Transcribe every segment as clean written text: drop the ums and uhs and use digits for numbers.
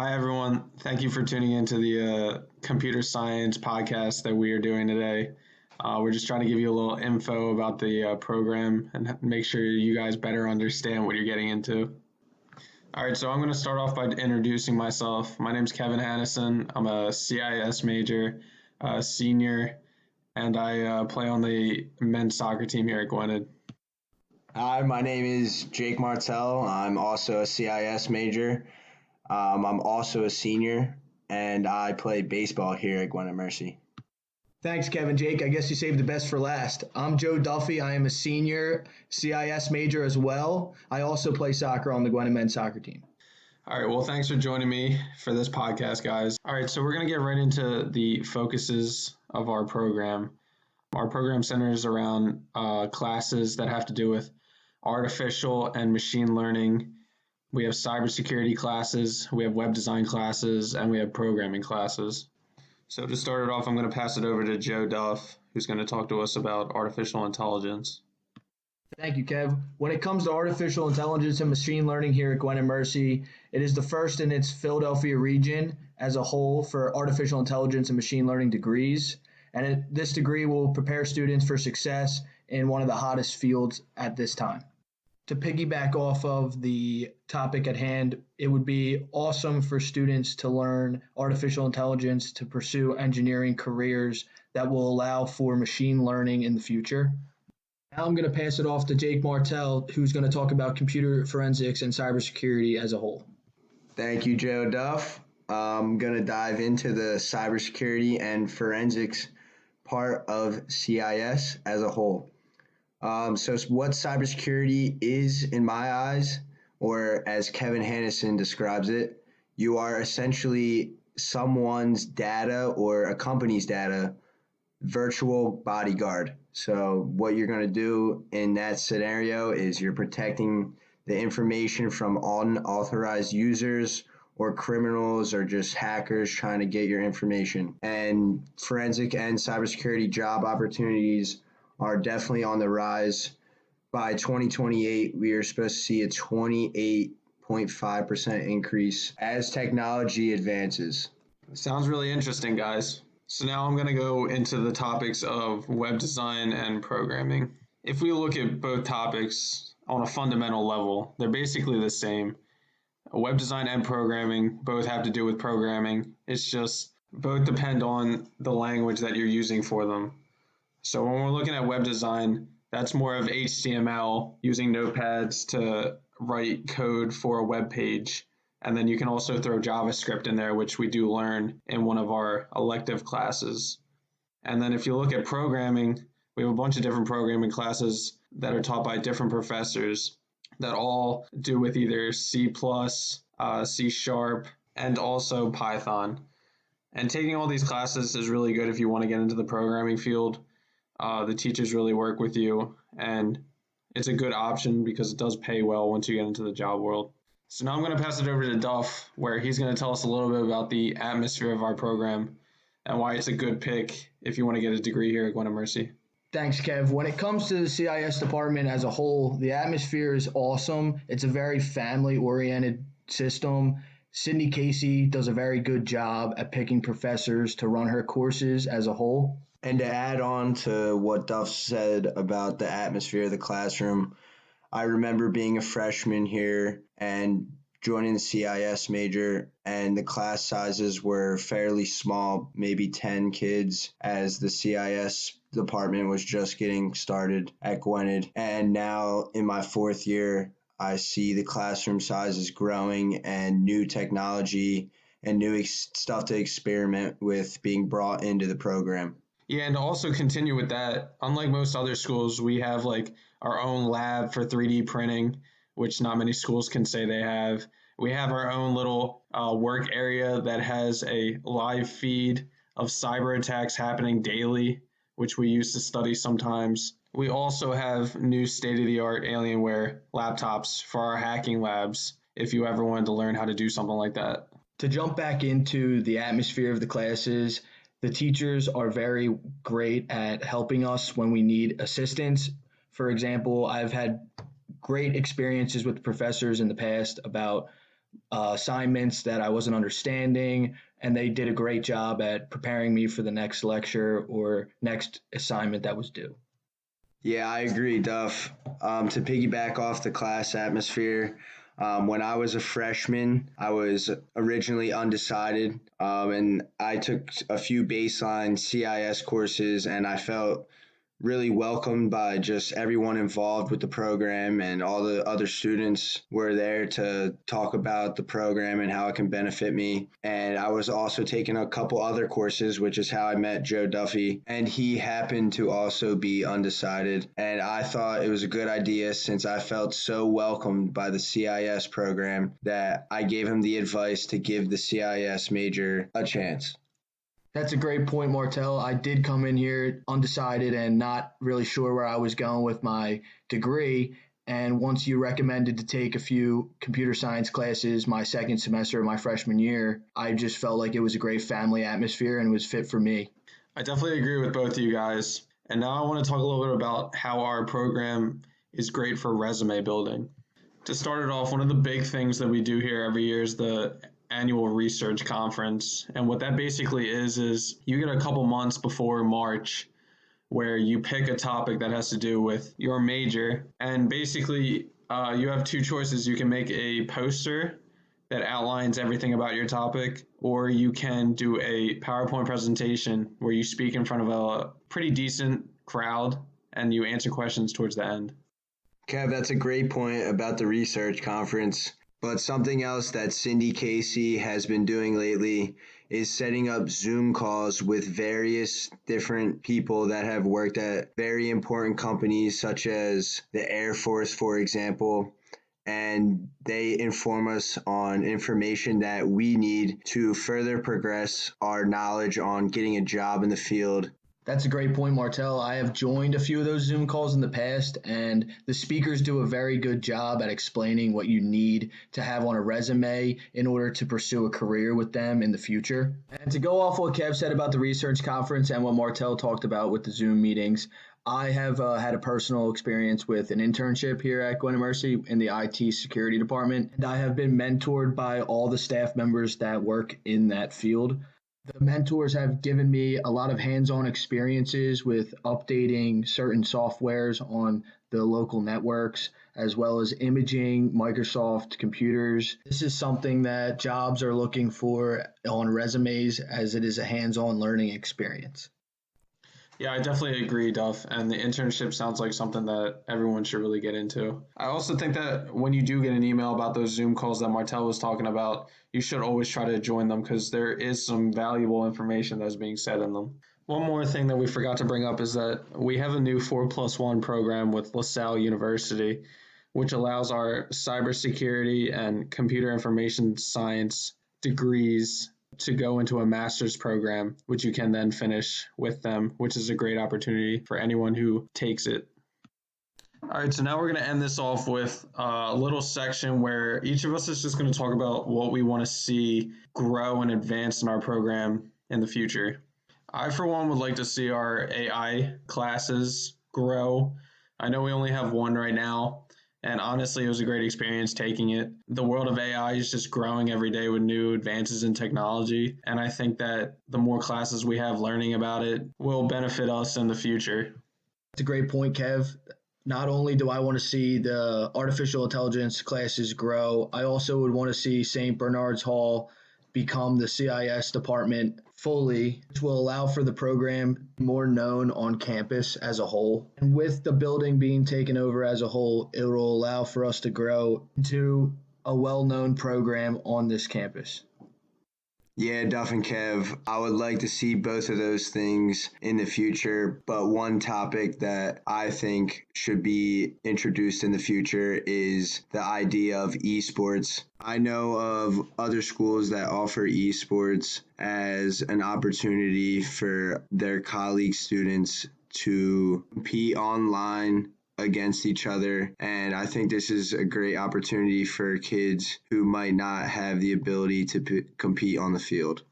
Hi, everyone. Thank you for tuning into the computer science podcast that we are doing today. We're just trying to give you a little info about the program and make sure you guys better understand what you're getting into. All right, so I'm going to start off by introducing myself. My name's Kevin Hannison. I'm a CIS major, senior, and I play on the men's soccer team here at Gwynedd. Hi, my name is Jake Martell. I'm also a CIS major. I'm also a senior, and I play baseball here at Gwynedd Mercy. Thanks, Kevin. Jake, I guess you saved the best for last. I'm Joe Duffy. I am a senior CIS major as well. I also play soccer on the Gwynedd men's soccer team. All right, well, thanks for joining me for this podcast, guys. All right, so we're going to get right into the focuses of our program. Our program centers around classes that have to do with artificial and machine learning. We have cybersecurity classes, we have web design classes, and we have programming classes. So to start it off, I'm going to pass it over to Joe Duff, who's going to talk to us about artificial intelligence. Thank you, Kev. When it comes to artificial intelligence and machine learning here at Gwynedd Mercy, it is the first in its Philadelphia region as a whole for artificial intelligence and machine learning degrees. And this degree will prepare students for success in one of the hottest fields at this time. To piggyback off of the topic at hand, it would be awesome for students to learn artificial intelligence to pursue engineering careers that will allow for machine learning in the future. Now I'm going to pass it off to Jake Martell, who's going to talk about computer forensics and cybersecurity as a whole. Thank you, Joe Duff. I'm going to dive into the cybersecurity and forensics part of CIS as a whole. So what cybersecurity is in my eyes, or as Kevin Hannison describes it, you are essentially someone's data or a company's data virtual bodyguard. So what you're going to do in that scenario is you're protecting the information from unauthorized users or criminals or just hackers trying to get your information. And forensic and cybersecurity job opportunities are definitely on the rise. By 2028, we are supposed to see a 28.5% increase as technology advances. Sounds really interesting, guys. So now I'm going to go into the topics of web design and programming. If we look at both topics on a fundamental level, they're basically the same. Web design and programming both have to do with programming. It's just both depend on the language that you're using for them. So when we're looking at web design, that's more of HTML, using notepads to write code for a web page. And then you can also throw JavaScript in there, which we do learn in one of our elective classes. And then if you look at programming, we have a bunch of different programming classes that are taught by different professors that all do with either C++, C#, and also Python. And taking all these classes is really good if you want to get into the programming field. The teachers really work with you, and it's a good option because it does pay well once you get into the job world. So now I'm going to pass it over to Duff, where he's going to tell us a little bit about the atmosphere of our program and why it's a good pick if you want to get a degree here at Gwynedd Mercy. Thanks, Kev. When it comes to the CIS department as a whole, the atmosphere is awesome. It's a very family-oriented system. Sydney Casey does a very good job at picking professors to run her courses as a whole. And to add on to what Duff said about the atmosphere of the classroom, I remember being a freshman here and joining the CIS major, and the class sizes were fairly small, maybe 10 kids, as the CIS department was just getting started at Gwynedd. And now in my fourth year, I see the classroom sizes growing and new technology and new stuff to experiment with being brought into the program. Yeah, and to also continue with that, unlike most other schools, we have like our own lab for 3D printing, which not many schools can say they have. We have our own little work area that has a live feed of cyber attacks happening daily, which we use to study sometimes. We also have new state-of-the-art Alienware laptops for our hacking labs if you ever wanted to learn how to do something like that. To jump back into the atmosphere of the classes, the teachers are very great at helping us when we need assistance. For example, I've had great experiences with professors in the past about assignments that I wasn't understanding, and they did a great job at preparing me for the next lecture or next assignment that was due. Yeah, I agree, Duff. To piggyback off the class atmosphere, when I was a freshman, I was originally undecided, and I took a few baseline CIS courses, and I felt really welcomed by just everyone involved with the program, and all the other students were there to talk about the program and how it can benefit me. And I was also taking a couple other courses, which is how I met Joe Duffy, and he happened to also be undecided. And I thought it was a good idea, since I felt so welcomed by the CIS program, that I gave him the advice to give the CIS major a chance. That's a great point, Martel. I did come in here undecided and not really sure where I was going with my degree. And once you recommended to take a few computer science classes my second semester of my freshman year, I just felt like it was a great family atmosphere and was fit for me. I definitely agree with both of you guys. And now I want to talk a little bit about how our program is great for resume building. To start it off, one of the big things that we do here every year is the annual research conference. And what that basically is you get a couple months before March where you pick a topic that has to do with your major. And basically, you have two choices. You can make a poster that outlines everything about your topic, or you can do a PowerPoint presentation where you speak in front of a pretty decent crowd and you answer questions towards the end. Kev, that's a great point about the research conference. But something else that Cindy Casey has been doing lately is setting up Zoom calls with various different people that have worked at very important companies, such as the Air Force, for example. And they inform us on information that we need to further progress our knowledge on getting a job in the field. That's a great point, Martel. I have joined a few of those Zoom calls in the past, and the speakers do a very good job at explaining what you need to have on a resume in order to pursue a career with them in the future. And to go off what Kev said about the research conference and what Martel talked about with the Zoom meetings, I have had a personal experience with an internship here at Gwynedd Mercy in the IT security department, and I have been mentored by all the staff members that work in that field. The mentors have given me a lot of hands-on experiences with updating certain softwares on the local networks, as well as imaging Microsoft computers. This is something that jobs are looking for on resumes, as it is a hands-on learning experience. Yeah, I definitely agree, Duff. And the internship sounds like something that everyone should really get into. I also think that when you do get an email about those Zoom calls that Martel was talking about, you should always try to join them because there is some valuable information that's being said in them. One more thing that we forgot to bring up is that we have a new 4+1 program with LaSalle University, which allows our cybersecurity and computer information science degrees to go into a master's program, which you can then finish with them, which is a great opportunity for anyone who takes it. All right, so now we're going to end this off with a little section where each of us is just going to talk about what we want to see grow and advance in our program in the future. I, for one, would like to see our AI classes grow. I know we only have one right now, and honestly, it was a great experience taking it. The world of AI is just growing every day with new advances in technology, and I think that the more classes we have learning about it will benefit us in the future. That's a great point, Kev. Not only do I want to see the artificial intelligence classes grow, I also would want to see St. Bernard's Hall become the CIS department fully, which will allow for the program to be more known on campus as a whole. And with the building being taken over as a whole, it will allow for us to grow into a well-known program on this campus. Yeah, Duff and Kev, I would like to see both of those things in the future, but one topic that I think should be introduced in the future is the idea of esports. I know of other schools that offer esports as an opportunity for their colleague students to compete online against each other, and I think this is a great opportunity for kids who might not have the ability to compete on the field.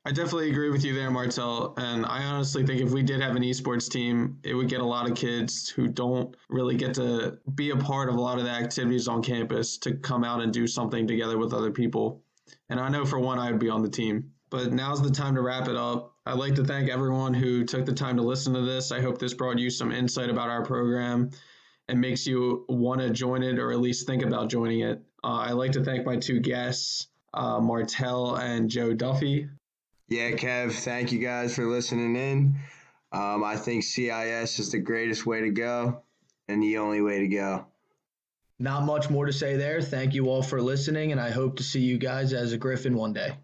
I definitely agree with you there, Martel. And I honestly think if we did have an esports team, it would get a lot of kids who don't really get to be a part of a lot of the activities on campus to come out and do something together with other people. And I know for one, I would be on the team. But now's the time to wrap it up. I'd like to thank everyone who took the time to listen to this. I hope this brought you some insight about our program and makes you want to join it or at least think about joining it. I'd like to thank my two guests, Martel and Joe Duffy. Yeah, Kev, thank you guys for listening in. I think CIS is the greatest way to go and the only way to go. Not much more to say there. Thank you all for listening, and I hope to see you guys as a Griffin one day.